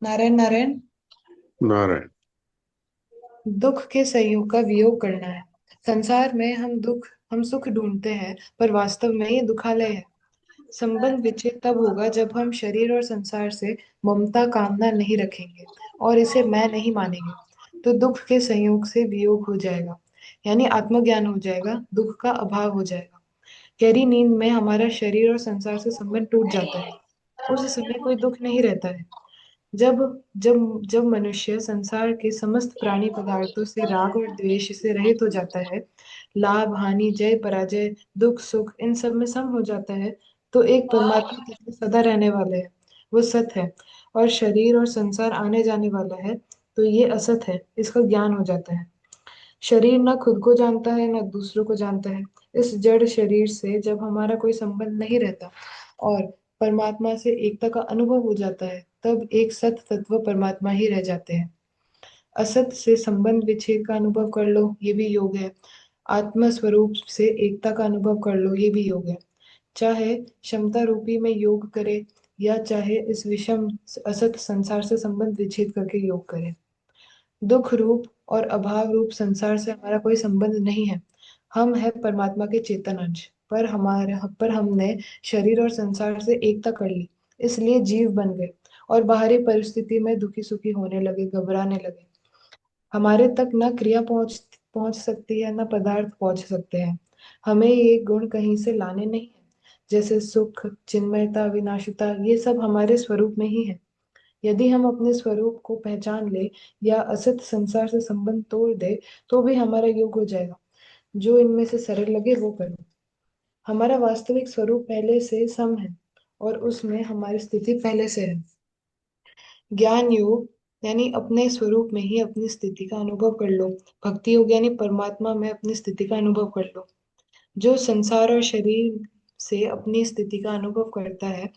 नारायण नारायण। नारायण। दुख के संयोग का वियोग करना है। संसार में हम सुख ढूंढते हैं, पर वास्तव में ये दुखालय है। संबंध विच्छेद तब होगा जब हम शरीर और संसार से ममता कामना नहीं रखेंगे और इसे मैं नहीं मानेंगे। तो दुख के संयोग से वियोग हो जाएगा, यानी आत्मज्ञान हो जाएगा, दुख का अभाव हो जाएगा। गहरी नींद में हमारा शरीर और संसार से संबंध टूट जाता है। उस समय कोई दुख नहीं रहता है। जब जब जब मनुष्य संसार के समस्त प्राणी पदार्थों से राग और द्वेष से रहित हो जाता है, लाभ हानि जय पराजय दुख सुख इन सब में सम हो जाता है, तो एक परमात्मा तत्व सदा रहने वाला है, वो सत है। और शरीर और संसार आने जाने वाला है, तो ये असत है, इसका ज्ञान हो जाता है। शरीर ना खुद को जानता है ना दूसरों को जानता है। इस जड़ शरीर से जब हमारा कोई संबंध नहीं रहता और परमात्मा से एकता का अनुभव हो जाता है, तब एक सत तत्व परमात्मा ही रह जाते हैं। असत से संबंध विच्छेद का अनुभव कर लो, ये भी योग है। आत्म स्वरूप से एकता का अनुभव कर लो, ये भी योग है। चाहे क्षमता रूपी में योग करे, या चाहे इस विषम असत संसार से संबंध विच्छेद करके योग करे। दुख रूप और अभाव रूप संसार से हमारा कोई संबंध नहीं है। हम है परमात्मा के चेतन अंश, पर हमने शरीर और संसार से एकता कर ली, इसलिए जीव बन गए और बाहरी परिस्थिति में दुखी सुखी होने लगे, घबराने लगे। हमारे तक न क्रिया पहुंच पहुंच सकती है, न पदार्थ पहुंच सकते हैं। हमें ये गुण कहीं से लाने नहीं है। जैसे सुख, चिन्मयता, विनाशिता, ये सब हमारे स्वरूप में ही है। यदि हम अपने स्वरूप को पहचान ले या असत संसार से संबंध तोड़ दे, तो भी हमारा योग हो जाएगा। जो इनमें से सरल लगे वो करो। हमारा वास्तविक स्वरूप पहले से सम है, और उसमें हमारी स्थिति पहले से है। ज्ञान योग यानी अपने स्वरूप में ही अपनी स्थिति का अनुभव कर लो। भक्ति योग यानी परमात्मा में अपनी स्थिति का अनुभव कर लो। जो संसार और शरीर से अपनी स्थिति का अनुभव करता है,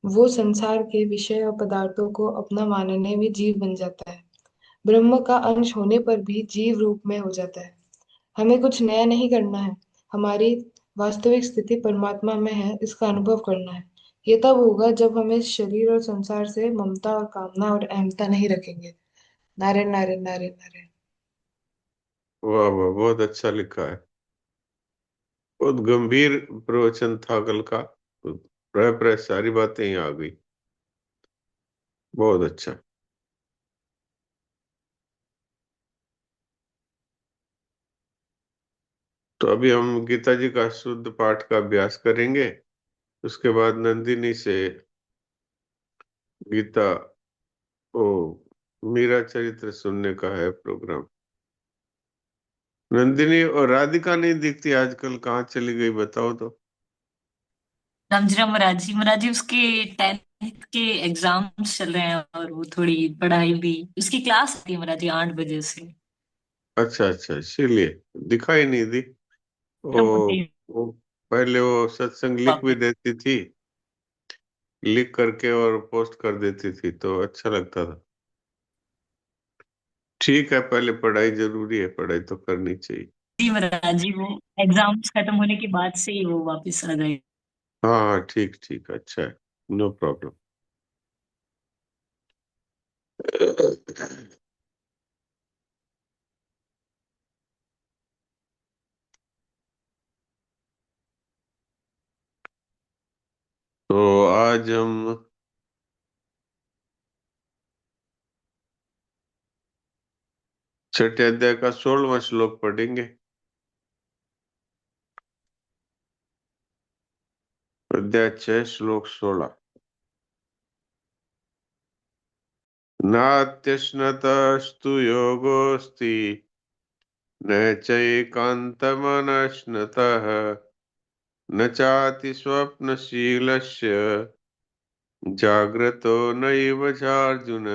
वो संसार के विषय और पदार्थों को अपना मानने में जीव बन जाता है। ब्रह्म का अंश होने पर भी जीव रूप में हो जाता है। हमें कुछ नया नहीं करना है। हमारी वास्तविक स्थिति परमात्मा में है, इसका अनुभव करना है। ये तब होगा जब हम इस शरीर और संसार से ममता और कामना और अहमता नहीं रखेंगे। नारायण नारायण नारायण नारायण। वाह वाह, बहुत अच्छा लिखा है। बहुत गंभीर प्रवचन था कल का। प्राय प्राय सारी बातें ही आ गई। बहुत अच्छा। तो अभी हम गीता जी का शुद्ध पाठ का अभ्यास करेंगे। उसके बाद नंदिनी से गीता ओ मीरा चरित्र सुनने का है प्रोग्राम। नंदिनी और राधिका नहीं दिखती आजकल, कहाँ चली गई बताओ तो। समझ महाराज जी उसके 10th के एग्जाम्स चल रहे हैं और वो थोड़ी पढ़ाई भी। उसकी क्लास थी महाराज जी 8 बजे से। अच्छा अच्छा, इसीलिए दिखाई नहीं दी। खत्म होते ही वो पहले वो सत्संग लिख भी वापस। देती थी, लिख करके और पोस्ट कर देती थी तो अच्छा लगता था। ठीक है, पहले पढ़ाई जरूरी है, पढ़ाई तो करनी चाहिए। जी महाराज जी वो एग्जाम्स खत्म होने के बाद से ही वो वापस आ गए। हाँ हाँ, ठीक ठीक, अच्छा है, नो प्रॉब्लम। तो आज हम छठे अध्याय का 16वां श्लोक पढ़ेंगे। अध्याय 6 श्लोक 16। नात्यश्नतस्तु योगोऽस्ति न चैकान्तमनश्नतः न चाति स्वप्नशीलस्य जाग्रतो नैव चार्जुन।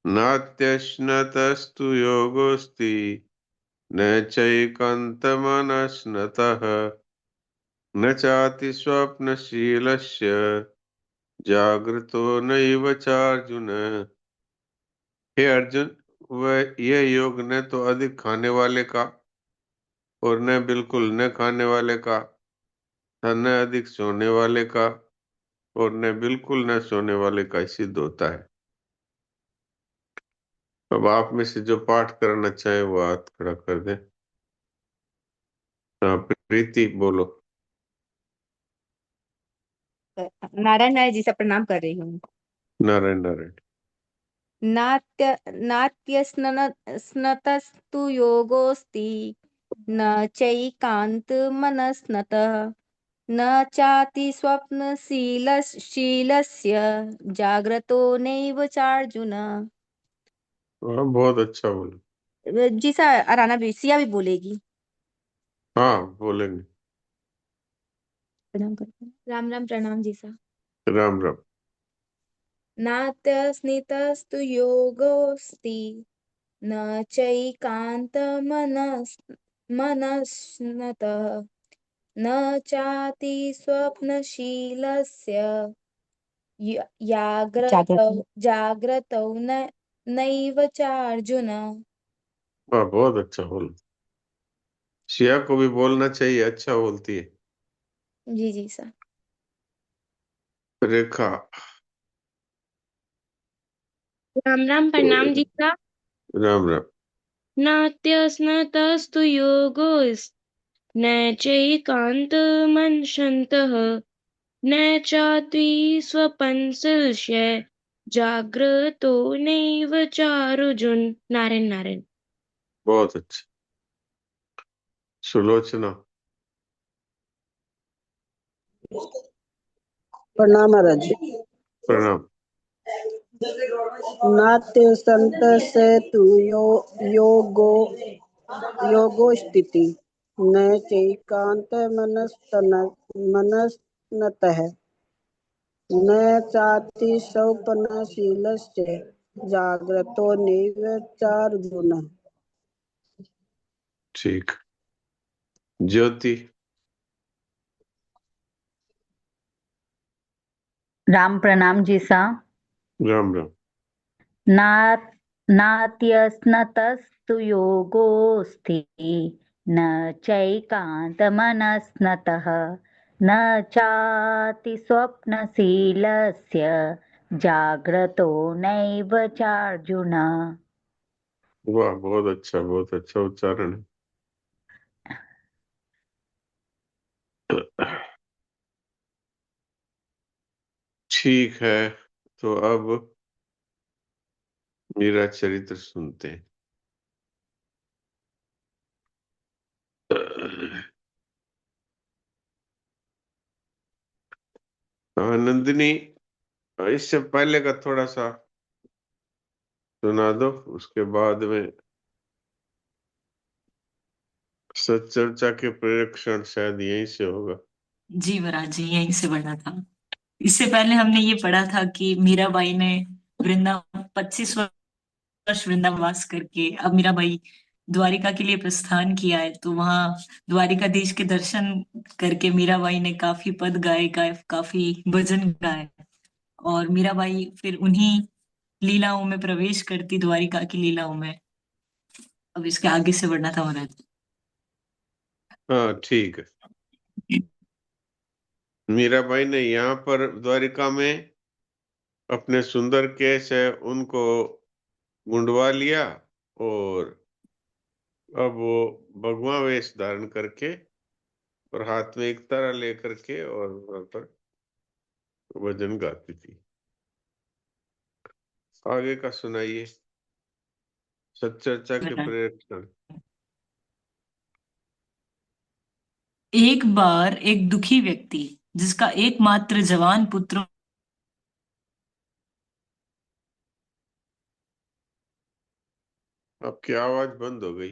नात्यश्नतस्तु योगोऽस्ति न चैकान्तमनश्नतः न चाति स्वप्नशीलस्य जाग्रतो नैव चार्जुन। हे अर्जुन, वह यह योग न तो अधिक खाने वाले का और न बिल्कुल न खाने वाले का, तथा न अधिक सोने वाले का, और न बिल्कुल न सोने वाले का सिद्ध होता है। अब आप में से जो पाठ करना चाहे वो हाथ खड़ा कर दे। हाँ, प्रीति बोलो। नारायण नारायण जी से प्रणाम कर रही हूँ। नारायण नारायण। नाट्य नाट्य स्नतस्तु योगोस्ति न चैकान्त मनस्नतः न चाति स्वप्नशीलस्य जाग्रतो नैव चार्जुन। हाँ, बहुत अच्छा बोलो। जी सा अराना भी सिया भी बोलेगी। हाँ, बोलेंगे। प्रणाम करते हैं। राम राम प्रणाम जी सा। राम राम। नात्यस्नितस्तु योगोऽस्ति न चैकान्तमनस्नतः न चाति स्वप्नशीलस्य जाग्रतौ नैव चार्जुन। हाँ, बहुत अच्छा बोलो। शिया को भी बोलना चाहिए, अच्छा बोलती है। जी जी सर। रेखा। राम राम प्रणाम जी का। राम राम। नात्यस्नतस्तु योगोऽस्ति न चैकान्तमनशन्तः न चात्वी स्वपन्सस्य जाग्रतो नैव चारुजुन। नारायण नारायण। बहुत अच्छा। सुलोचना। प्रणाम महाराज जी। प्रणाम। नाट्य संत से तु योगो योगो स्थिति न चैकांत मनस्तनतः न चाति सौपनशीलस्य जाग्रतो नैव चार्जुन। ठीक। ज्योति। राम प्रणाम जी सा। राम राम। ना नात्यस्नतस्तु योगोऽस्ति न चैकान्तमनस्नतः न चाति स्वप्नशीलस्य जाग्रतो नैव चार्जुन। वाह, बहुत अच्छा उच्चारण है। ठीक है, तो अब मेरा चरित्र सुनते हैं। हाँ, नंदिनी, इससे पहले का थोड़ा सा सुना दो, उसके बाद में सच्चर्चा के प्रेक्षण शायद यहीं से होगा। जी महाराज जी, यहीं से बढ़ा था। इससे पहले हमने ये पढ़ा था कि मीराबाई ने वृंदावन 25 वर्ष वृंदावन वास करके अब मीराबाई द्वारिका के लिए प्रस्थान किया है, तो वहां द्वारिकाधीश के दर्शन करके मीराबाई ने काफी पद गाए, काफी भजन गाए। और मीराबाई फिर उन्हीं लीलाओं में प्रवेश करती, द्वारिका की लीलाओं में। अब इसके आगे से बढ़ना था महाराज। हाँ, ठीक है। मीराबाई ने यहाँ पर द्वारिका में अपने सुंदर केश है उनको मुंडवा लिया, और अब वो भगवा वेश धारण करके और हाथ में एक तारा लेकर के और वहां पर भजन गाती थी। आगे का सुनाइए, सच्चर्चा के प्रेक्षण। एक बार एक दुखी व्यक्ति जिसका एकमात्र जवान पुत्र आपकी आवाज बंद हो गई।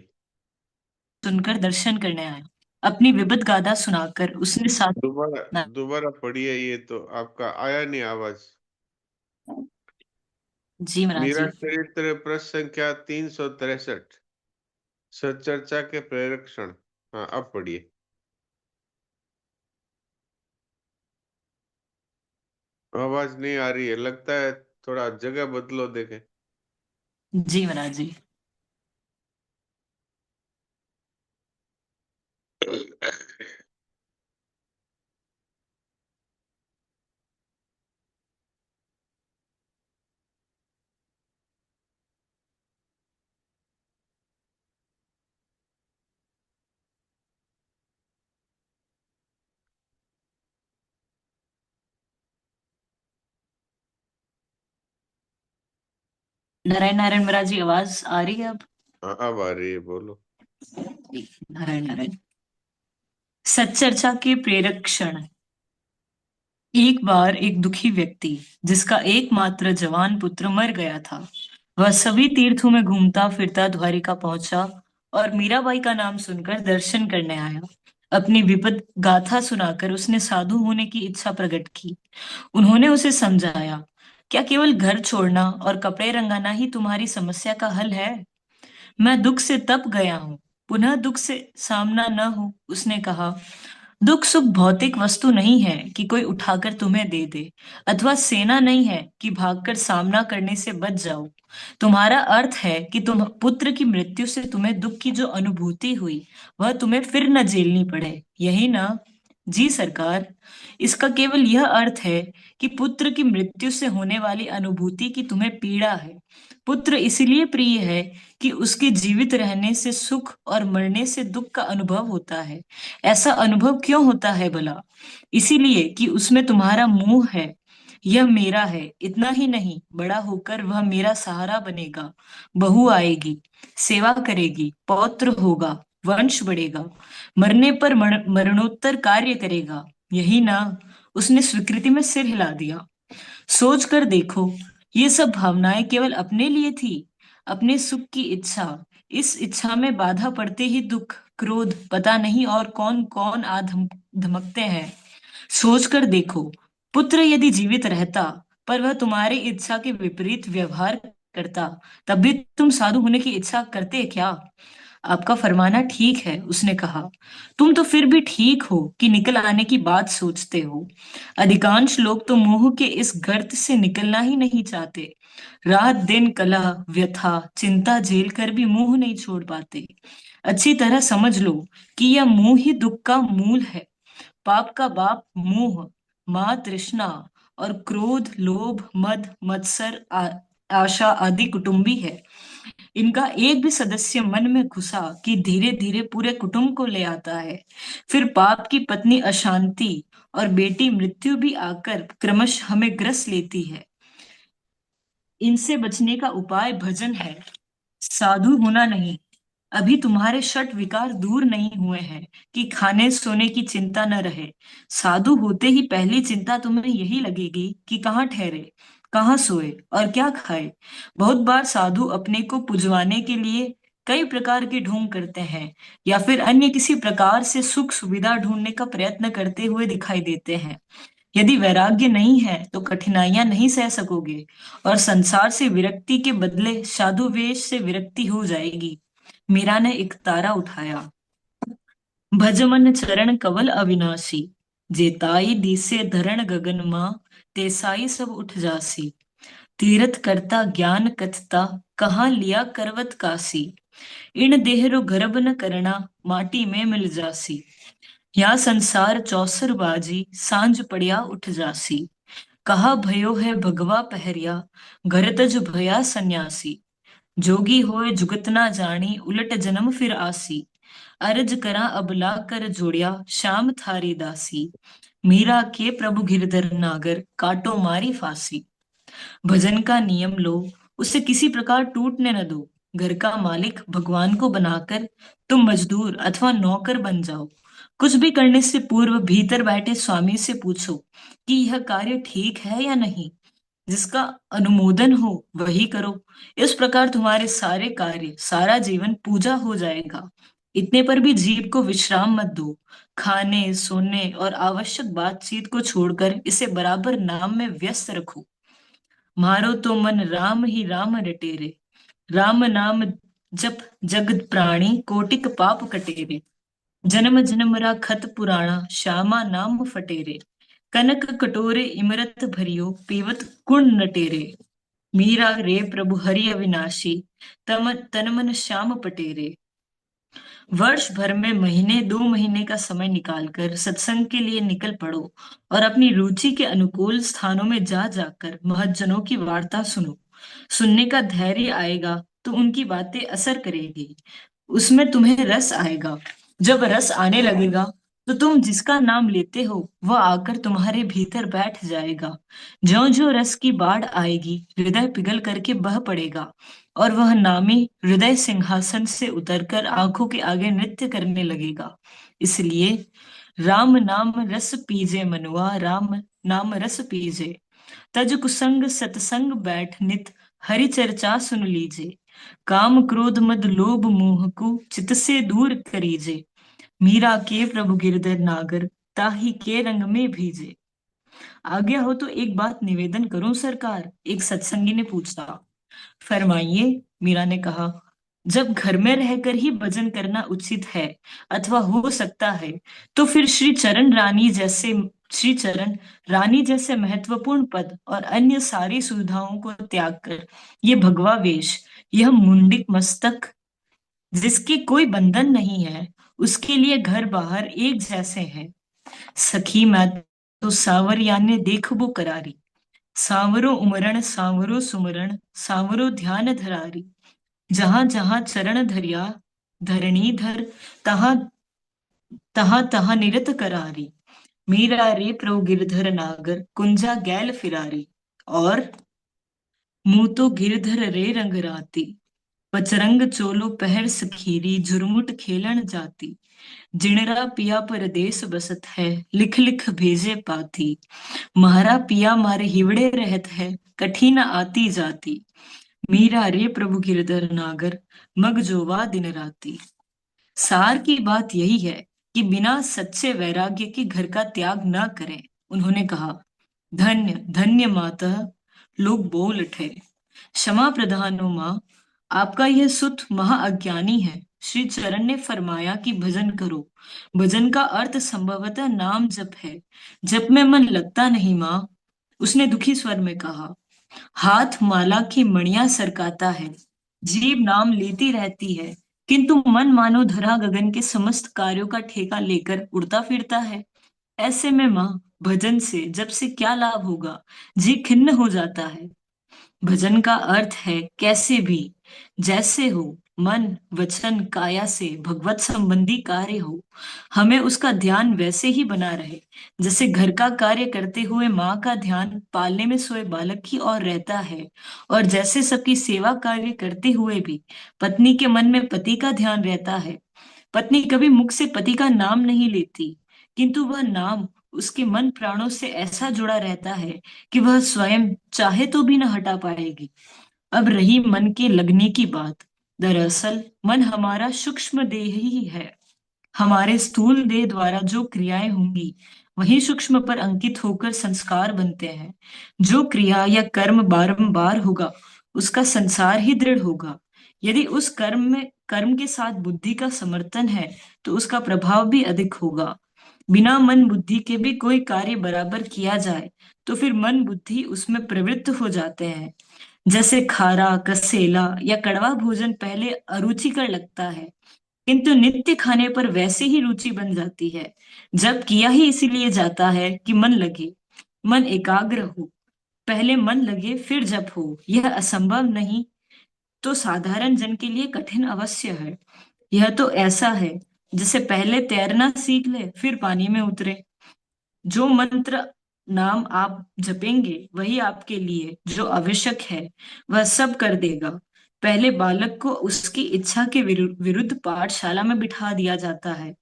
सुनकर दर्शन करने आया। अपनी विपत गाथा सुनाकर उसने साधु। दोबारा दोबारा पढ़िए, ये तो आपका आया नहीं आवाज। जी महाराज मेरा जी। चरित्र प्रश्न संख्या 363, सच्चर्चा के प्रेक्षण। हाँ, अब पढ़िए। आवाज नहीं आ रही है, लगता है थोड़ा जगह बदलो, देखें। जी महाराज जी। नारायण नारायण महाराज जी, आवाज आ रही है अब? अब आ रही है, बोलो। नारायण नारायण। सच्चर्चा के प्रेरक क्षण। एक बार एक दुखी व्यक्ति, जिसका एकमात्र जवान पुत्र मर गया था, वह सभी तीर्थों में घूमता फिरता द्वारिका पहुंचा और मीराबाई का नाम सुनकर दर्शन करने आया। अपनी विपद गाथा सुनाकर उसने साधु होने की इच्छा प्रकट की। उन्होंने उसे समझाया, क्या केवल घर छोड़ना और कपड़े रंगाना ही तुम्हारी समस्या का हल है? मैं दुख से तप गया हूँ, पुनः दुख से सामना न हो। उसने कहा, दुख सुख भौतिक वस्तु नहीं है कि कोई उठाकर तुम्हें दे दे, अथवा सेना नहीं है कि भागकर सामना करने से बच जाओ। तुम्हारा अर्थ है कि तुम पुत्र की मृत्यु से तुम्हें दुख की जो अनुभूति हुई, वह तुम्हें फिर न झेलनी पड़े, यही ना? जी सरकार, इसका केवल यह अर्थ है कि पुत्र की मृत्यु से होने वाली अनुभूति की तुम्हें पीड़ा है। पुत्र इसलिए प्रिय है कि उसके जीवित रहने से सुख और मरने से दुख का अनुभव होता है। ऐसा अनुभव क्यों होता है भला? इसीलिए कि उसमें तुम्हारा मोह है। यह मेरा है, इतना ही नहीं, बड़ा होकर वह मेरा सहारा बनेगा। बहू आएगी, सेवा करेगी, पौत्र होगा, वंश बढ़ेगा, मरने पर मरणोत्तर कार्य करेगा, यही ना? उसने स्वीकृति में सिर हिला दिया। सोच कर देखो, ये सब भावनाएं केवल अपने लिए थी, अपने सुख की इच्छा। इस इच्छा में बाधा पड़ते ही दुख, क्रोध, पता नहीं और कौन कौन धमकते हैं। सोच कर देखो, पुत्र यदि जीवित रहता पर वह तुम्हारी इच्छा के विपरीत व्यवहार करता, तब भी तुम साधु होने की इच्छा करते क्या? आपका फरमाना ठीक है, उसने कहा। तुम तो फिर भी ठीक हो कि निकल आने की बात सोचते हो। अधिकांश लोग तो मोह के इस गर्त से निकलना ही नहीं चाहते। रात दिन कलह, व्यथा, चिंता झेल कर भी मोह नहीं छोड़ पाते। अच्छी तरह समझ लो कि यह मोह ही दुख का मूल है। पाप का बाप मोह, माँ तृष्णा और क्रोध, लोभ, मद, मत्सर, आशा आदि कुटुंबी है। इनका एक भी सदस्य मन में घुसा कि धीरे धीरे पूरे कुटुंब को ले आता है। फिर पाप की पत्नी अशांति और बेटी मृत्यु भी आकर क्रमश हमें ग्रस लेती है। इनसे बचने का उपाय भजन है, साधु होना नहीं। अभी तुम्हारे षट विकार दूर नहीं हुए हैं कि खाने सोने की चिंता न रहे। साधु होते ही पहली चिंता तुम्हें यही लगेगी कि कहाँ ठहरे, कहाँ सोए और क्या खाए। बहुत बार साधु अपने को पुजवाने के लिए कई प्रकार के ढोंग करते हैं, या फिर अन्य किसी प्रकार से सुख सुविधा ढूंढने का प्रयत्न करते हुए दिखाई देते हैं। यदि वैराग्य नहीं है तो कठिनाइयां नहीं सह सकोगे, और संसार से विरक्ति के बदले साधु वेश से विरक्ति हो जाएगी। मीरा ने एक तारा उठाया। भज मन चरण कवल अविनाशी, जेताई दिसे धरण गगन मां, तेसाई सब उठ जासी। तीरथ करता ज्ञान कथता, कहाँ लिया करवत कासी। इण देहरो गर्भ न करना, माटी में मिल जासी। या संसार चौसर बाजी, सांझ पड़िया उठ जासी। कहा भयो है भगवा पहरिया, घर तज भया सन्यासी। जोगी होए जुगत ना जानी, उलट जन्म फिर आसी। अरज करा अबला कर जोड़िया, शाम थारी दासी। मीरा के प्रभु गिरधर नागर, काटो मारी फांसी। भजन का नियम लो, उसे किसी प्रकार टूटने न दो। घर का मालिक भगवान को बनाकर तुम मजदूर अथवा नौकर बन जाओ। कुछ भी करने से पूर्व भीतर बैठे स्वामी से पूछो कि यह कार्य ठीक है या नहीं। जिसका अनुमोदन हो वही करो। इस प्रकार तुम्हारे सारे कार्य, सारा जीवन पूजा हो जाएगा। इतने पर भी जीव को विश्राम मत दो। खाने सोने और आवश्यक बातचीत को छोड़कर इसे बराबर नाम में व्यस्त रखो। मारो तो मन राम ही राम रटेरे, राम नाम जप जगत प्राणी, कोटिक पाप कटेरे। जन्म जन्म रा खत पुराणा, श्यामा नाम फटेरे। कनक कटोरे इमरत भरियो, पीवत कुण नटेरे। मीरा रे प्रभु हरि अविनाशी, तन मन श्याम पटेरे। वर्ष भर में महीने 2 महीने का समय निकालकर सत्संग के लिए निकल पड़ो और अपनी रुचि के अनुकूल स्थानों में जा जाकर महज्जनों की वार्ता सुनो। सुनने का धैर्य आएगा तो उनकी बातें असर करेगी, उसमें तुम्हें रस आएगा। जब रस आने लगेगा तो तुम जिसका नाम लेते हो वह आकर तुम्हारे भीतर बैठ जाएगा। ज्यों ज्यों रस की बाढ़ आएगी, हृदय पिघल करके बह पड़ेगा, और वह नामी हृदय सिंहासन से उतरकर आंखों के आगे नृत्य करने लगेगा। इसलिए राम नाम रस पीजे मनुआ, राम नाम रस पीजे। तज कुसंग सतसंग बैठ नित, हरि चर्चा सुन लीजे। काम क्रोध मद लोभ मोह को चित से दूर करीजे। मीरा के प्रभु गिरधर नागर, ताही के रंग में भीजे। आज्ञा हो तो एक बात निवेदन करूं सरकार, एक सत्संगी ने पूछा। फरमाइए, मीरा ने कहा। जब घर में रहकर ही भजन करना उचित है अथवा हो सकता है, तो फिर श्री चरण रानी जैसे महत्वपूर्ण पद और अन्य सारी सुविधाओं को त्याग कर ये भगवा वेश, यह मुंडिक मस्तक, जिसके कोई बंधन नहीं है, उसके लिए घर बाहर एक जैसे हैं। सखी मैं तो सावरिया ने देखबो करारी, सांवरो उमरण सांवरो सुमरण, सांवरो ध्यान धरारी। जहां जहां चरण धरिया धरणी धर, तहां तहां तहां निरत करारी। मीरा रे प्रभु गिरधर नागर, कुंजा गैल फिरारी। और मुंह तो गिरधर रे रंग राती, पचरंग चोलो पहर सखीरी, झुरमुट खेलन जाती। जिणरा पिया परदेस बसत है, लिख लिख भेजे पाती। म्हारा पिया मारे हिवड़े रहत है, कठिन आती जाती। मीरा रे प्रभु गिरधर नागर, मग जोवा दिन राती। सार की बात यही है कि बिना सच्चे वैराग्य के घर का त्याग न करें। उन्होंने कहा, धन्य धन्य माता, लोग बोल उठे। क्षमा प्रधानो माँ, आपका यह सुत महाअज्ञानी है। श्री चरण ने फरमाया कि भजन करो। भजन का अर्थ संभवतः नाम जप है। जप में मन लगता नहीं माँ, उसने दुखी स्वर में कहा। हाथ माला की मणियां सरकाता है, जीभ नाम लेती रहती है, किंतु मन मानो धरा गगन के समस्त कार्यों का ठेका लेकर उड़ता फिरता है। ऐसे में माँ, भजन से जब से क्या लाभ होगा? जी खिन्न हो जाता है। भजन का अर्थ है कैसे भी, जैसे हो, मन वचन काया से भगवत संबंधी कार्य हो, हमें उसका ध्यान वैसे ही बना रहे जैसे घर का कार्य करते हुए माँ का ध्यान पालने में सोए बालक की ओर रहता है, और जैसे सबकी सेवा कार्य करते हुए भी पत्नी के मन में पति का ध्यान रहता है। पत्नी कभी मुख से पति का नाम नहीं लेती, किंतु वह नाम उसके मन प्राणों से ऐसा जुड़ा रहता है कि वह स्वयं चाहे तो भी न हटा पाएगी। अब रही मन के लगने की बात, दरअसल मन हमारा सूक्ष्म देह ही है। हमारे स्थूल देह द्वारा जो क्रियाएं होंगी, वही सूक्ष्म पर अंकित होकर संस्कार बनते हैं। जो क्रिया या कर्म बारंबार होगा, उसका संसार ही दृढ़ होगा। यदि उस कर्म के साथ बुद्धि का समर्थन है, तो उसका प्रभाव भी अधिक होगा। बिना मन बुद्धि के भी कोई कार्य बराबर किया जाए, तो फिर मन बुद्धि उसमें प्रवृत्त हो जाते हैं। जैसे खारा, कसेला या कड़वा भोजन पहले अरुचिकर लगता है, किंतु नित्य खाने पर वैसे ही रुचि बन जाती है। जब किया ही इसीलिए जाता है कि मन लगे, मन एकाग्र हो। पहले मन लगे फिर जप हो, यह असंभव नहीं तो साधारण जन के लिए कठिन अवश्य है। यह तो ऐसा है जैसे पहले तैरना सीख ले फिर पानी में उतरे। जो मंत्र नाम आप जपेंगे वही आपके लिए जो आवश्यक है वह सब कर देगा। पहले बालक को उसकी इच्छा के विरुद्ध पाठशाला में बिठा दिया जाता है,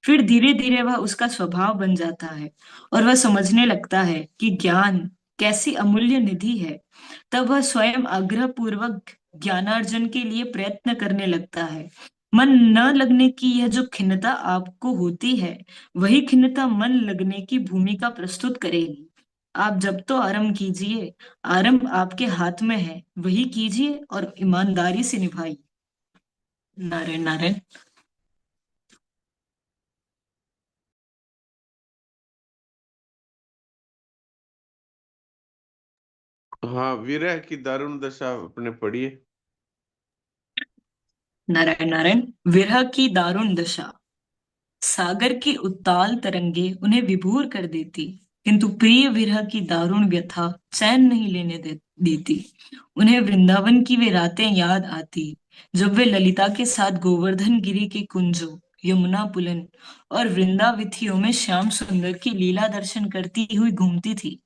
फिर धीरे धीरे वह उसका स्वभाव बन जाता है और वह समझने लगता है कि ज्ञान कैसी अमूल्य निधि है। तब वह स्वयं आग्रह पूर्वक ज्ञानार्जन के लिए प्रयत्न करने लगता है। मन न लगने की यह जो खिन्नता आपको होती है, वही खिन्नता मन लगने की भूमिका प्रस्तुत करेगी। आप जब तो आरंभ कीजिए, आरंभ आपके हाथ में है, वही कीजिए और ईमानदारी से निभाइए। नारायण नारायण। हाँ, विरह की दारुण दशा अपने पढ़िए। नारायण नारायण। विरह की दारुण दशा। सागर की उत्ताल तरंगे उन्हें विभोर कर देती, किंतु प्रिय विरह की दारुण व्यथा चैन नहीं देती। उन्हें वृंदावन की वे रातें याद आती, जब वे ललिता के साथ गोवर्धन गिरी के कुंजों यमुना पुलन और वृंदाविथियों में श्याम सुंदर की लीला दर्शन करती हुई घूमती थी।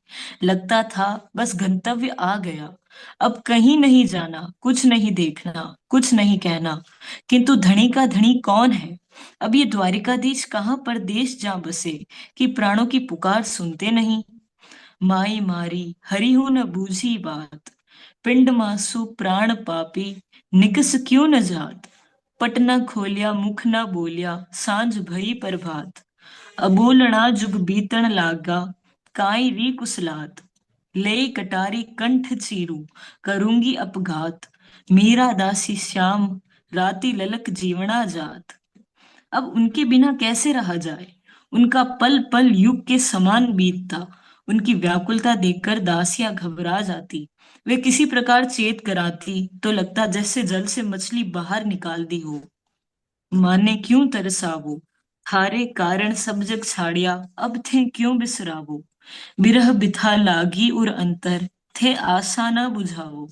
लगता था बस गंतव्य आ गया, अब कहीं नहीं जाना, कुछ नहीं देखना, कुछ नहीं कहना। किंतु धनी का धनी कौन है? अब ये द्वारिकाधीश कहाँ परदेश जा बसे कि प्राणों की पुकार सुनते नहीं। माई मारी हरिहु न बूझी बात, पिंड मासु प्राण पापी, निकस क्यों न जात। पट न खोलिया मुख न बोलिया, सांझ भई प्रभात। अबोलना जुग बीतन लागा, काई री कुसलात। ले कटारी कंठ चीरू, करूंगी अपघात। मीरा दासी श्याम, राती ललक जीवना जात। अब उनके बिना कैसे रहा जाए? उनका पल पल युग के समान बीतता। उनकी व्याकुलता देखकर दासियां घबरा जाती। वे किसी प्रकार चेत कराती तो लगता जैसे जल से मछली बाहर निकाल दी हो। माने क्यों तरसावो, थारे कारण सब जग छाड़िया, अब थे क्यों बिसरावो। बिरह बिथा लागी उर अंतर, थे आशा न बुझावो।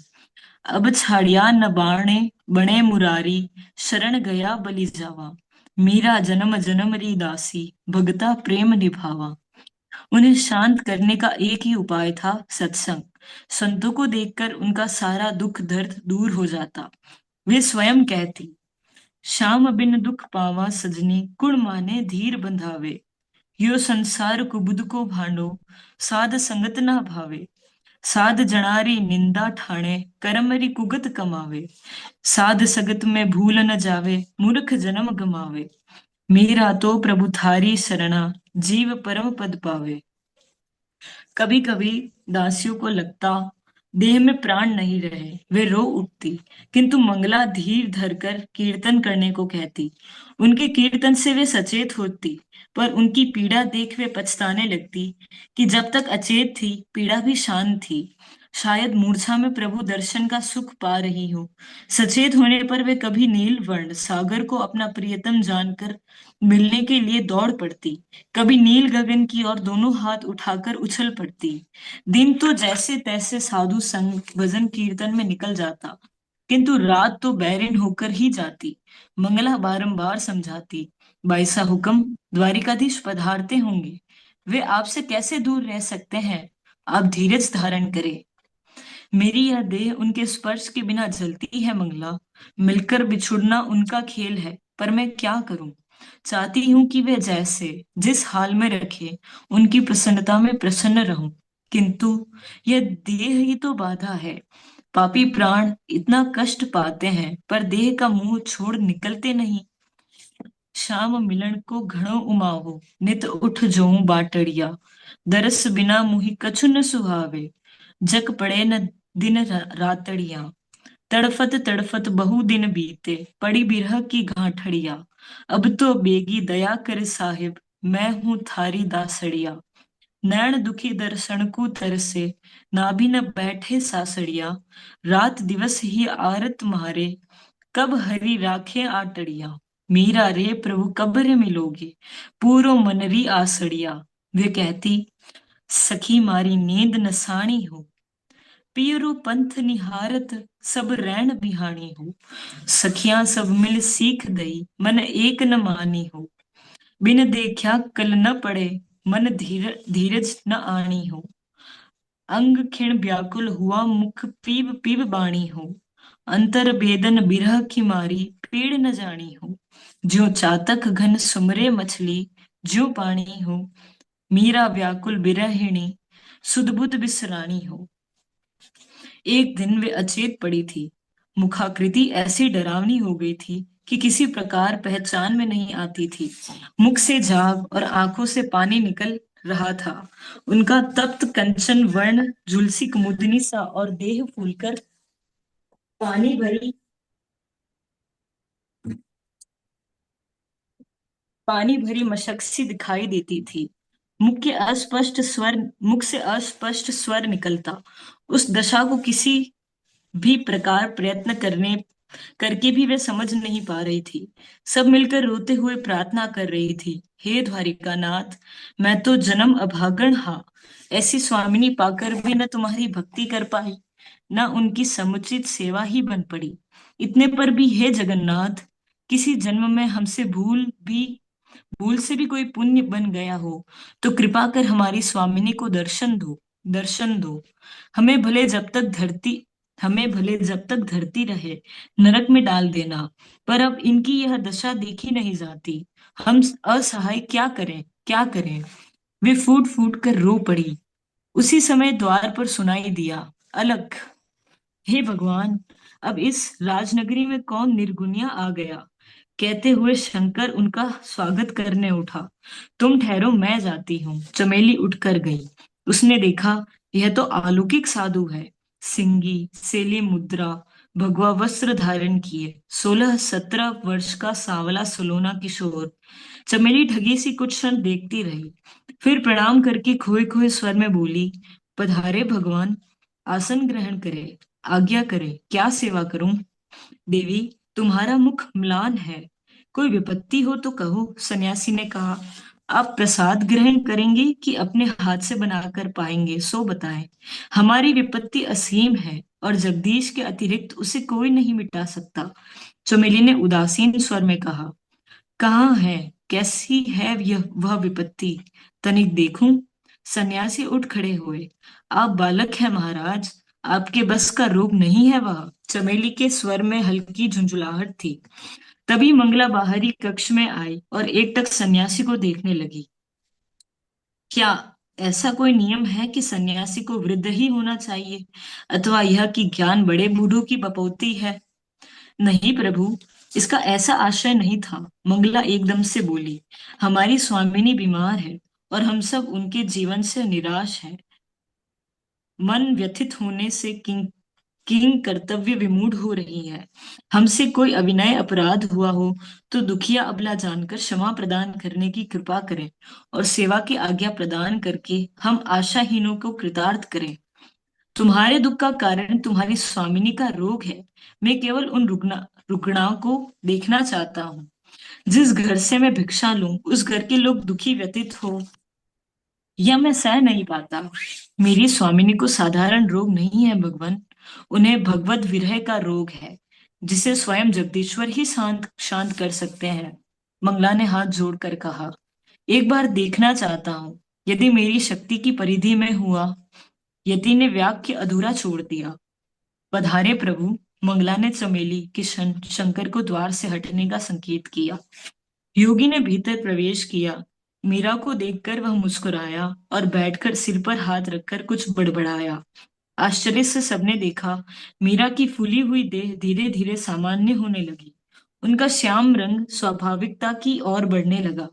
अब छाड़िया न बाणे बणे मुरारी, शरण गया बलि जावा। मीरा जन्म जन्म री दासी, भगता प्रेम निभावा। उन्हें शांत करने का एक ही उपाय था, सत्संग। संतों को देखकर उनका सारा दुख दर्द दूर हो जाता। वे स्वयं कहती, श्याम बिन दुख पावा सजनी, कुण माने धीर बंधावे। यो संसार कुबुद को भांडो, साध संगत ना भावे। साध जणारी निंदा ठाणे, करमरी कुगत कमावे। साध सगत में भूल न जावे, मूर्ख जन्म गमावे। मीरा तो प्रभु थारी शरणा, जीव परम पद पावे। कभी कभी दासियों को लगता देह में प्राण नहीं रहे, वे रो उठती। किंतु मंगला धीर धरकर कीर्तन करने को कहती। उनके कीर्तन से वे सचेत होती, पर उनकी पीड़ा देख वे पछताने लगती कि जब तक अचेत थी पीड़ा भी शांत थी। शायद मूर्छा में प्रभु दर्शन का सुख पा रही हो। सचेत होने पर वे कभी नील वर्ण सागर को अपना प्रियतम जानकर मिलने के लिए दौड़ पड़ती, कभी नील गगन की ओर दोनों हाथ उठाकर उछल पड़ती। दिन तो जैसे तैसे साधु संग भजन कीर्तन में निकल जाता, किंतु रात तो बैरिन होकर ही जाती। मंगला बारंबार समझाती, बाईसा हुक्म, द्वारिकाधीश पधारते होंगे, वे आपसे कैसे दूर रह सकते हैं, आप धीरज धारण करें। मेरी यह देह उनके स्पर्श के बिना जलती है मंगला। मिलकर बिछुड़ना उनका खेल है, पर मैं क्या करूं। चाहती हूं कि वे जैसे जिस हाल में रखे, उनकी प्रसन्नता में प्रसन्न रहूं। किंतु यह देह ही तो बाधा है। पापी प्राण इतना कष्ट पाते हैं, पर देह का मुंह छोड़ निकलते नहीं। शाम मिलन को घणो उमावो, नित उठ जोऊं बाटड़िया। दरस बिना मुहि कछु न सुहावे, जग पड़े न दिन रातड़िया। तड़फत तड़फत बहु दिन बीते, पड़ी बिरह की गांठड़िया। अब तो बेगी दया कर साहिब, मैं हूं थारी दासड़िया। नैन दुखी दर्शन को तरसे, नाभि न बैठे सासड़िया। रात दिवस ही आरत मारे, कब हरि राखे आटड़िया। मीरा रे प्रभु कब रे मिलोगे, पूरो मनरी आसड़िया। वे कहती, सखी मारी नींद नसाणी हो, पियरु पंथ निहारत सब रैन बिहाणी हो। सखियां सब मिल सीख दई, मन एक न मानी हो। बिन देखा कल न पड़े, मन धीरज न आनी हो। अंग खिण व्याकुल हुआ, मुख पीब पीब बाणी हो। अंतर बेदन बिरह की मारी, पीड़ न जानी हो। ज्यों चातक घन सुमरे मछली, ज्यों पानी हो। मीरा व्याकुल बिरहिणी, सुध बुध बिसरानी हो। एक दिन वे अचेत पड़ी थी। मुखाकृति ऐसी डरावनी हो गई थी कि किसी प्रकार पहचान में नहीं आती थी। मुख से झाग और आंखों से पानी निकल रहा था। उनका तप्त कंचन वर्ण झुलसी कुमुदनी सा और देह फूलकर पानी भरी पानी भरी मशक सी दिखाई देती थी। मुख से अस्पष्ट स्वर निकलता। उस दशा को किसी भी प्रकार प्रयत्न करने करके भी वे समझ नहीं पा रही थी। सब मिलकर रोते हुए प्रार्थना कर रही थी, हे द्वारिकानाथ, मैं तो जन्म अभागन हा। ऐसी स्वामिनी पाकर भी न तुम्हारी भक्ति कर पाई, न उनकी समुचित सेवा ही बन पड़ी। इतने पर भी हे जगन्नाथ, किसी जन्म में हमसे भूल से भी कोई पुण्य बन गया हो तो कृपा कर हमारी स्वामिनी को दर्शन दो। हमें भले जब तक धरती हमें भले जब तक धरती रहे नरक में डाल देना, पर अब इनकी यह दशा देखी नहीं जाती। हम असहाय क्या करें। वे फूट फूट कर रो पड़ी। उसी समय द्वार पर सुनाई दिया, अलख। हे भगवान, अब इस राजनगरी में कौन निर्गुनिया आ गया। कहते हुए शंकर उनका स्वागत करने उठा। तुम ठहरो, मैं जाती हूँ। चमेली उठकर गई। उसने देखा, यह तो अलौकिक साधु है। सिंगी सेली मुद्रा, भगवा वस्त्र धारण किए, 16-17 वर्ष का सांवला सलोना किशोर। चमेली ठगी सी कुछ क्षण देखती रही, फिर प्रणाम करके खोए खोए स्वर में बोली, पधारे भगवान, आसन ग्रहण करे, आज्ञा करे, क्या सेवा करूं। देवी, तुम्हारा मुख म्लान है, कोई विपत्ति हो तो कहो। सन्यासी ने कहा, आप प्रसाद ग्रहण करेंगे कि अपने हाथ से बनाकर पाएंगे, सो बताएं। हमारी विपत्ति असीम है और जगदीश के अतिरिक्त उसे कोई नहीं मिटा सकता। चमेली ने उदासीन स्वर में कहा, कहाँ है, कैसी है वह विपत्ति, तनिक देखूं। सन्यासी उठ खड़े हुए। आप बालक हैं महाराज, आपके बस का रोग नहीं है वह। चमेली के स्वर में हल्की झुंझुलाहट थी। तभी मंगला बाहरी कक्ष में आई और एकटक सन्यासी को देखने लगी। क्या ऐसा कोई नियम है कि सन्यासी को वृद्ध ही होना चाहिए, अथवा यह कि ज्ञान बड़े बूढ़ों की बपौती है। नहीं प्रभु, इसका ऐसा आशय नहीं था। मंगला एकदम से बोली, हमारी स्वामिनी बीमार है और हम सब उनके जीवन से निराश हैं। मन व्यथित होने से किंग कर्तव्य विमूढ़ हो रही है। हमसे कोई अविनय अपराध हुआ हो तो दुखिया अबला जानकर क्षमा प्रदान करने की कृपा करें और सेवा की आज्ञा प्रदान करके हम आशाहीनों को कृतार्थ करें। तुम्हारे दुख का कारण तुम्हारी स्वामिनी का रोग है। मैं केवल उन रुग्णाओं को देखना चाहता हूँ। जिस घर से मैं भिक्षा लूं उस घर के लोग दुखी व्यतीत हो, यह मैं सह नहीं पाता। मेरी स्वामिनी को साधारण रोग नहीं है भगवान, उन्हें भगवत विरह का रोग है, जिसे स्वयं जगदीश्वर ही शांत शांत कर सकते हैं। मंगला ने हाथ जोड़कर कहा, एक बार देखना चाहता हूँ, यदि मेरी शक्ति की परिधि में हुआ। यति ने वाक्य अधूरा छोड़ दिया। पधारे प्रभु। मंगला ने चमेली के शंकर को द्वार से हटने का संकेत किया। योगी ने भीतर प्रवेश किया। मीरा को देखकर वह मुस्कुराया और बैठकर सिर पर हाथ रखकर कुछ बड़बड़ाया। आश्चर्य से सबने देखा, मीरा की फूली हुई देह धीरे धीरे सामान्य होने लगी। उनका श्याम रंग स्वाभाविकता की ओर बढ़ने लगा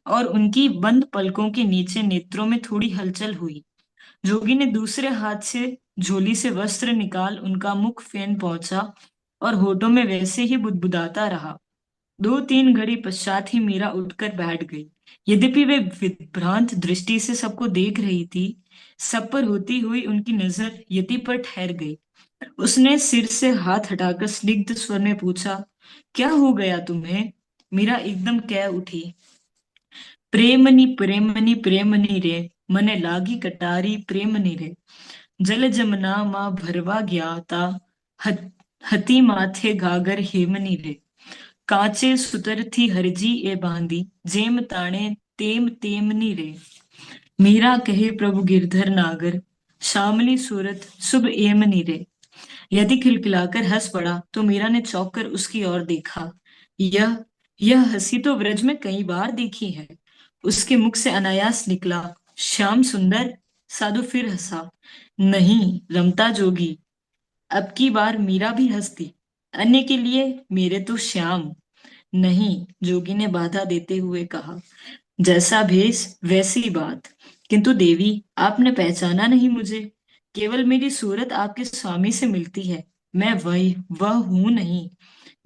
और उनकी बंद पलकों के नीचे नेत्रों में थोड़ी हलचल हुई। जोगी ने दूसरे हाथ से झोली से वस्त्र निकाल उनका मुख फेन पहुंचा और होठों में वैसे ही बुदबुदाता रहा। 2-3 घड़ी पश्चात ही मीरा उठकर बैठ गई। यद्यपि वे विभ्रांत दृष्टि से सबको देख रही थी, सब पर होती हुई उनकी नजर यति पर ठहर गई। उसने सिर से हाथ हटाकर स्निग्ध स्वर में पूछा, क्या हो गया तुम्हें। मीरा एकदम कह उठी, प्रेमनी प्रेमनी प्रेमनी रे, मने लागी कटारी प्रेमनी रे। जल जमना मा भरवा ज्ञाता, हती माथे गागर हेमनी रे। काचे सुतर थी हरजी ए बांधी, जेम ताणे तेम तेमनी रे। मीरा कहे प्रभु गिरधर नागर, श्यामली सूरत शुभ एमनी रे। यदि खिलखिलाकर हंस पड़ा तो मीरा ने चौंक कर उसकी ओर देखा। यह यह हंसी तो व्रज में कई बार देखी है। उसके मुख से अनायास निकला, श्याम सुंदर। साधु फिर हंसा, नहीं रमता जोगी। अब की बार मीरा भी हंस दी। अन्य के लिए मेरे तो श्याम। नहीं, जोगी ने बाधा देते हुए कहा, जैसा भेष वैसी बात। किंतु देवी, आपने पहचाना नहीं मुझे। केवल मेरी सूरत आपके स्वामी से मिलती है, मैं वह हूं नहीं।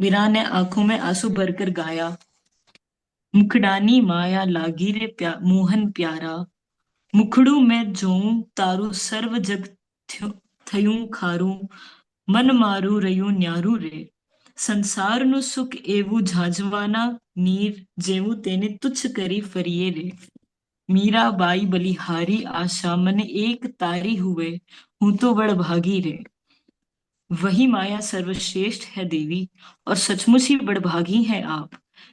मीरा ने आंखों में आंसू भरकर गाया, मुखडानी माया लागी रे मोहन प्यारा। मुखड़ू में जोऊं तारू सर्व जग थयूं खारू। मन मारू रयू न्यारू रे। संसारनु सुख एवं झांझवाना नीर, जेवू तेने तुच्छ करी फरिये रे। मीरा बाई बलिहारी आशा मन एक तारी हुए, हूं तो बड़ भागी रे। वही माया सर्वश्रेष्ठ है देवी, और सचमुच ही बड़भागी हैं आप।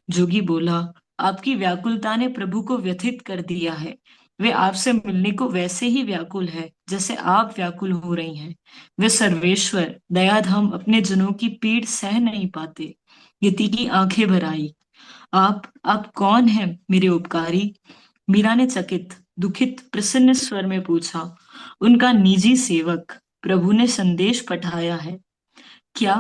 जोगी बोला, आपकी व्याकुलता ने प्रभु को व्यथित कर दिया है। वे आपसे मिलने को वैसे ही व्याकुल है जैसे आप व्याकुल हो रही हैं। वे सर्वेश्वर दयाधाम अपने जनों की पीड़ सह नहीं पाते। यति की आंखें भर आई। आप कौन हैं मेरे उपकारी? मीरा ने चकित, दुखित, प्रसन्न स्वर में पूछा। उनका निजी सेवक, प्रभु ने संदेश पठाया है। क्या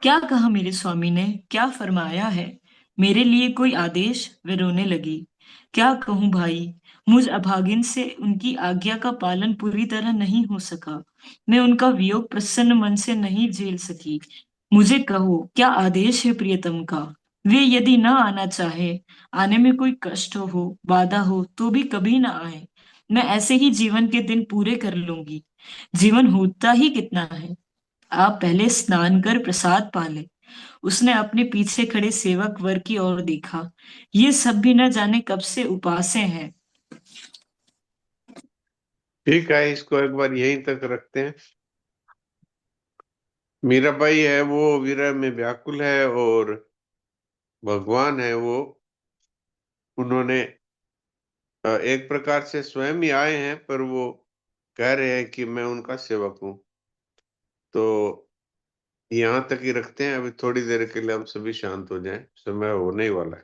क्या कहा मेरे स्वामी ने? क्या फरमाया है? मेरे लिए कोई आदेश? वे रोने लगी। क्या कहूँ भाई, मुझ अभागिन से उनकी आज्ञा का पालन पूरी तरह नहीं हो सका। मैं उनका वियोग प्रसन्न मन से नहीं झेल सकी। मुझे कहो, क्या आदेश है प्रियतम का? वे यदि न आना चाहे, आने में कोई कष्ट हो, बाधा हो, तो भी कभी ना आए। मैं ऐसे ही जीवन के दिन पूरे कर लूंगी। जीवन होता ही कितना है। आप पहले स्नान कर प्रसाद पाले। उसने अपने पीछे खड़े सेवक वर्ग की ओर देखा। ये सब भी न जाने कब से उपासे हैं। ठीक है, इसको एक बार यहीं तक रखते हैं। मीराबाई है वो विरह में व्याकुल है, और भगवान है वो, उन्होंने एक प्रकार से स्वयं ही आए हैं, पर वो कह रहे हैं कि मैं उनका सेवक हूँ। तो यहाँ तक ही रखते हैं, अभी थोड़ी देर के लिए हम सभी शांत हो जाएं, समय होने ही वाला है।